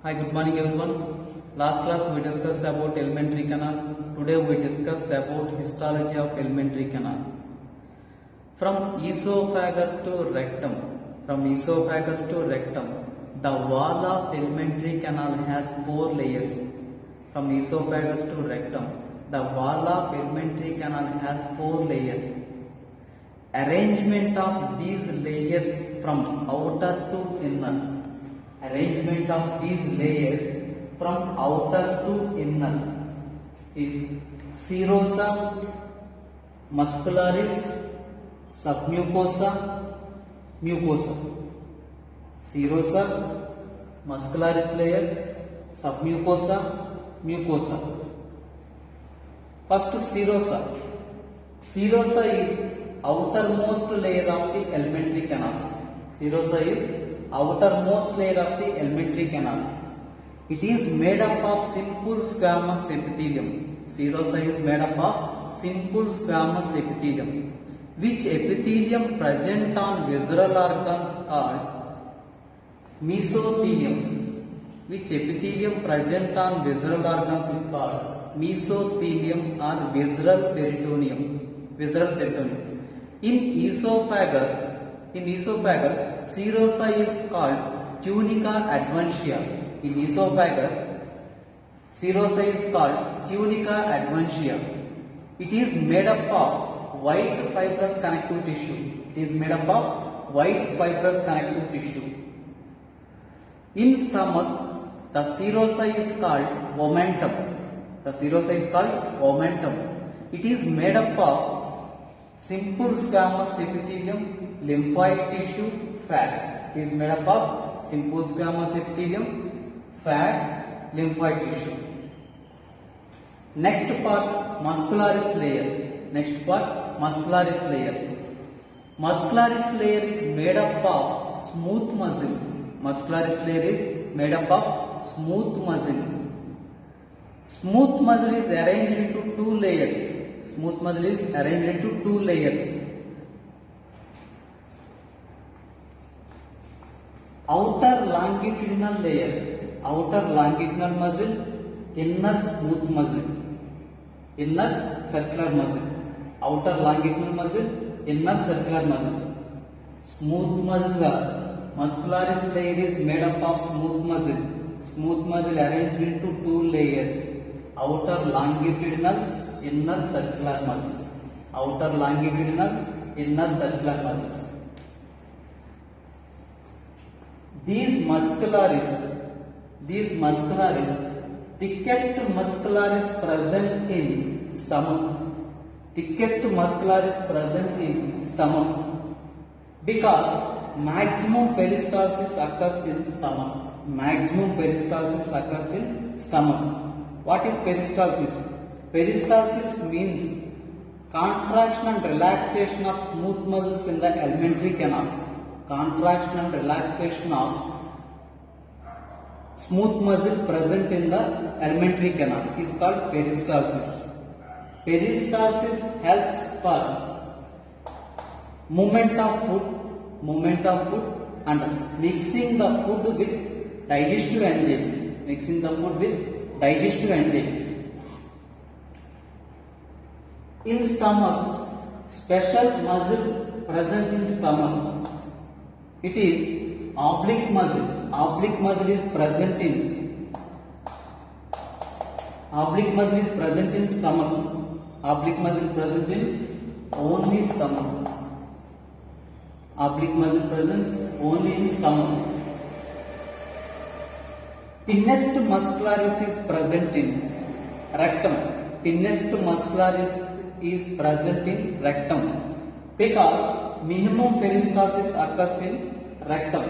Hi, good morning everyone. Last class we discussed about alimentary canal. Today we discuss about histology of alimentary canal. From esophagus to rectum, the wall of alimentary canal has 4 layers. From esophagus to rectum, the wall of alimentary canal has 4 layers. Arrangement of these layers from outer to inner. Arrangement of these layers from outer to inner is serosa, muscularis, submucosa, mucosa. Serosa, muscularis layer, submucosa, mucosa. First, serosa. Serosa is outermost layer of the alimentary canal. Serosa is outermost layer of the alimentary canal. It is made up of simple squamous epithelium. Serosa is made up of simple squamous epithelium. Which epithelium present on visceral organs are mesothelium. Which epithelium present on visceral organs is called mesothelium or visceral peritoneum. Visceral peritoneum. In esophagus, serosa is called tunica adventitia. In esophagus, serosa is called tunica adventitia. It is made up of white fibrous connective tissue. In stomach, the serosa is called omentum. It is made up of simple squamous epithelium, lymphoid tissue, fat. It is made up of simple squamous epithelium, fat, lymphoid tissue. Next part, muscularis layer. Muscularis layer is made up of smooth muscle. Smooth muscle is arranged into 2 layers. Outer longitudinal layer, outer longitudinal muscle, inner smooth muscle, inner circular muscle. Outer longitudinal muscle, inner circular muscle. Smooth muscle, muscularis layer is made up of smooth muscle. Smooth muscle arranged into 2 layers. Outer longitudinal, inner circular muscles. Outer longitudinal, inner circular muscles. These muscularis, thickest muscularis present in stomach. Because maximum peristalsis occurs in stomach. What is peristalsis? Peristalsis means contraction and relaxation of smooth muscles in the alimentary canal. Contraction and relaxation of smooth muscle present in the alimentary canal is called peristalsis. Peristalsis helps for movement of food and mixing the food with digestive enzymes. In stomach, special muscle present in stomach. It is oblique muscle. Oblique muscle is present in stomach. Oblique muscle present in only stomach. Oblique muscle presence only in stomach. Thinnest muscularis is present in rectum. Because minimum peristalsis occurs in rectum.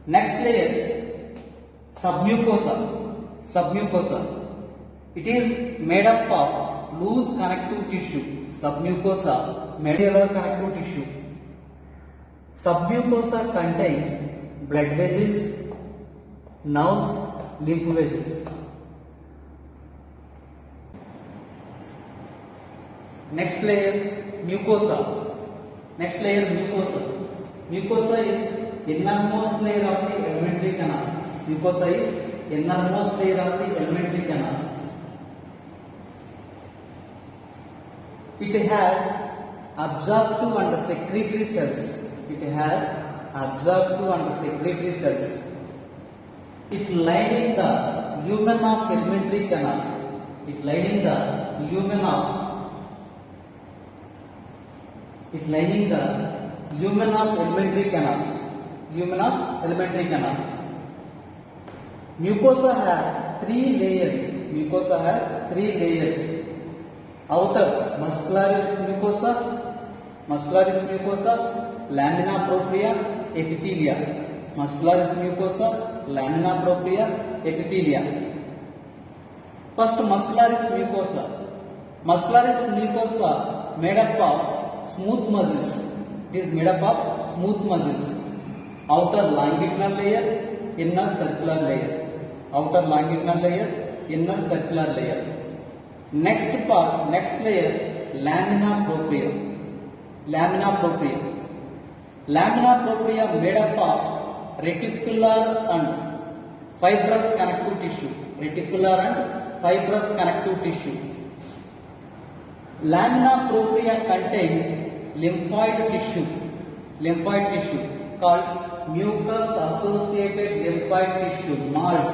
Next layer, submucosa. It is made up of loose connective tissue. Submucosa, medullary connective tissue. Submucosa contains blood vessels, nerves, lymph vessels. Next layer mucosa. Mucosa is innermost layer of the alimentary canal. Mucosa is innermost layer of the alimentary canal. It has absorptive and secretory cells. It has absorptive and secretory cells. It lining the lumen of alimentary canal. It lining the lumen of alimentary canal. Lumen of alimentary canal. Mucosa has 3 layers. Mucosa has 3 layers. Outer muscularis mucosa, lamina propria, epithelia. Muscularis mucosa, lamina propria, epithelia. First, muscularis mucosa. Muscularis mucosa made up of smooth muscles. It is made up of smooth muscles. Outer longitudinal layer, inner circular layer. Outer longitudinal layer, inner circular layer. Next layer, lamina propria. Lamina propria made up of reticular and fibrous connective tissue. Lamina propria contains lymphoid tissue called mucus associated lymphoid tissue, MALT.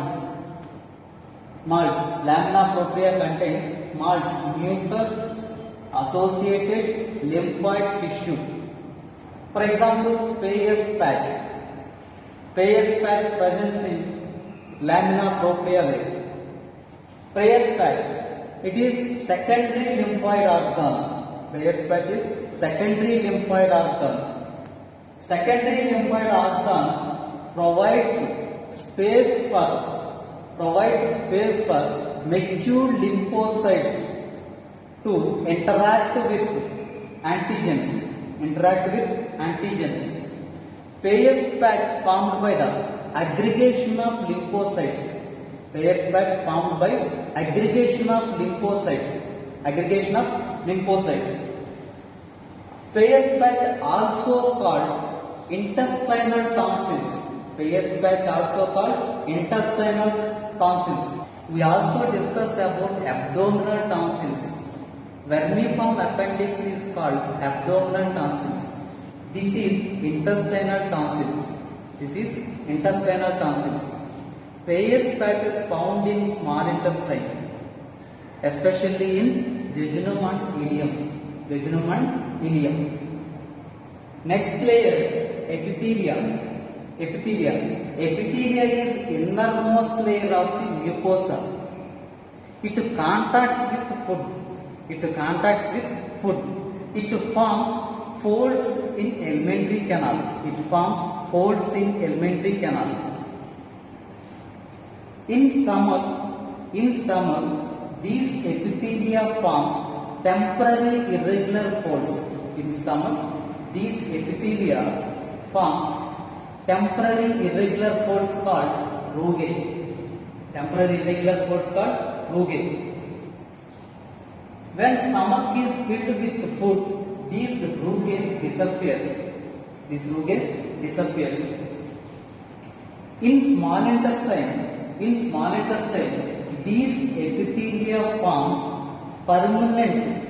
Lamina propria contains MALT, mucus associated lymphoid tissue. For example, Peyer's patch presents in lamina propria layer. Peyer's patch, it is secondary lymphoid organ. Peyer's patch is secondary lymphoid organs. Secondary lymphoid organs provides space for mature lymphocytes to interact with antigens. Peyer's patch formed by the aggregation of lymphocytes. Peyer's patch formed by aggregation of lymphocytes. Peyer's patch also called intestinal tonsils. We also discuss about abdominal tonsils. Vermiform appendix is called abdominal tonsils. This is intestinal tonsils. Peyer's patch is found in small intestine, especially in jejunum and ileum. Next layer, epithelia. Epithelia is innermost layer of the mucosa. It contacts with food. It forms folds in alimentary canal. In stomach, these epithelia forms temporary irregular folds. Called rugae. When stomach is filled with food, this rugae disappears. In small intestine, these epithelia forms permanent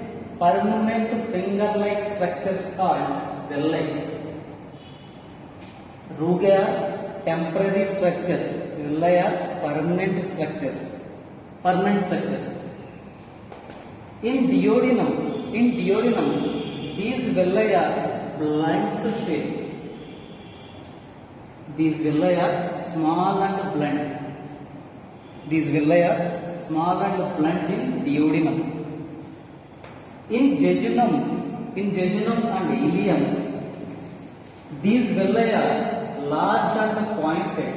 finger-like structures called villi. Rugae are temporary structures. Villi are permanent structures. In duodenum, these villi are blunt shape. These villi are small and blunt. In duodenum. In jejunum and ileum, these villi are large and pointed.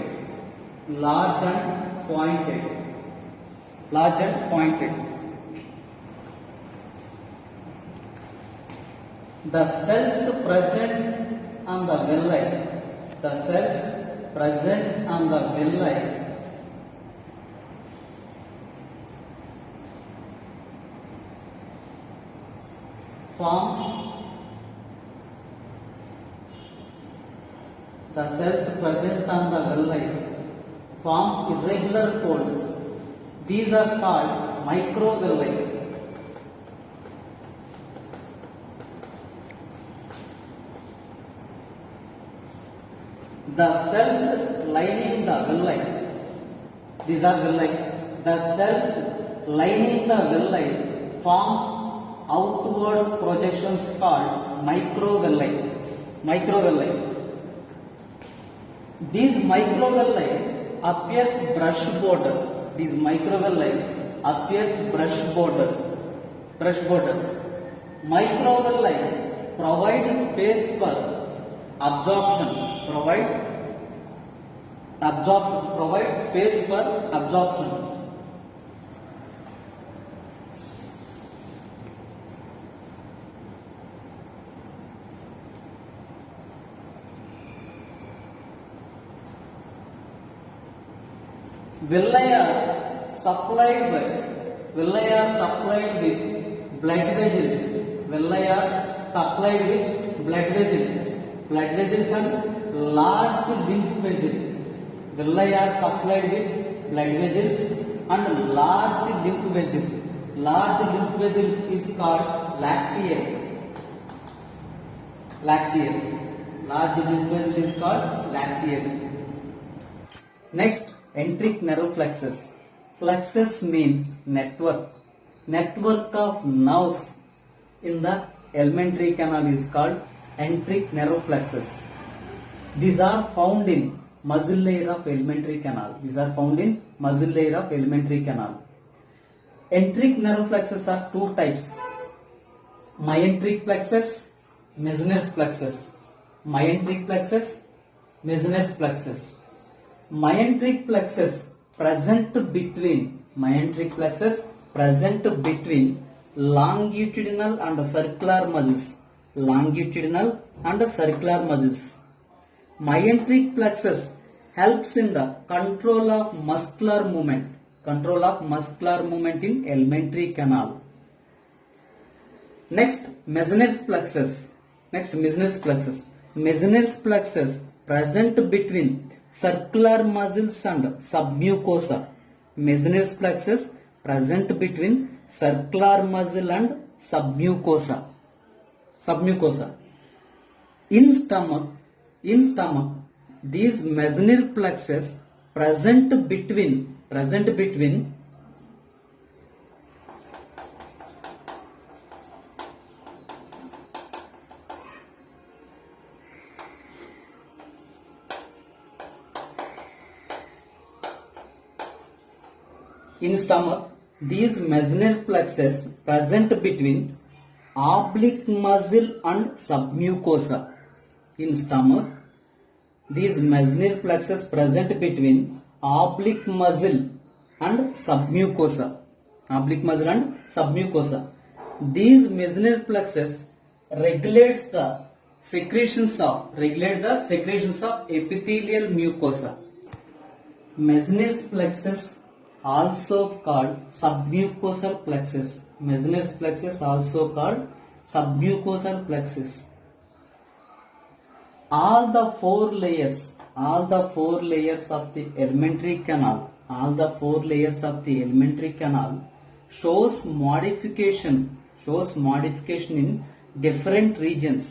The cells present on the villi forms The cells present on the villi forms irregular folds. These are called microvilli. The cells lining the villi, these are villi. The cells lining the villi forms outward projections called microvilli. Microvilli. These microvilli appears brush border. These microvilli appears brush border. Brush border. Microvilli provide space for absorption. Provide space for absorption. Villi are supplied with blood vessels. Villi are supplied with blood vessels. Blood vessels and large lymph vessels. Villi are supplied with blood vessels and large lymph vessels. Large lymph vessel is called lacteal. Lacteal. Large lymph vessel is called lacteal. Next, enteric nerve plexus. Plexus means network. Network of nerves in the alimentary canal is called enteric nerve plexus. These are found in muscle layer of alimentary canal. Enteric nerve plexus are two types: myenteric plexus, Meissner's plexus. Myenteric plexus present between longitudinal and circular muscles. Myenteric plexus helps in the control of muscular movement in alimentary canal. Next, Meissner's plexus. Meissner's plexus present between circular muscles and submucosa. Meissner's plexus present between circular muscle and submucosa. In stomach, these Meissner plexus present between oblique muscle and submucosa. In stomach, these Meissner plexus present between oblique muscle and submucosa. These Meissner plexus regulates the secretions of epithelial mucosa. Meissner's plexus also called submucosal plexus. All the four layers of the alimentary canal shows modification in different regions.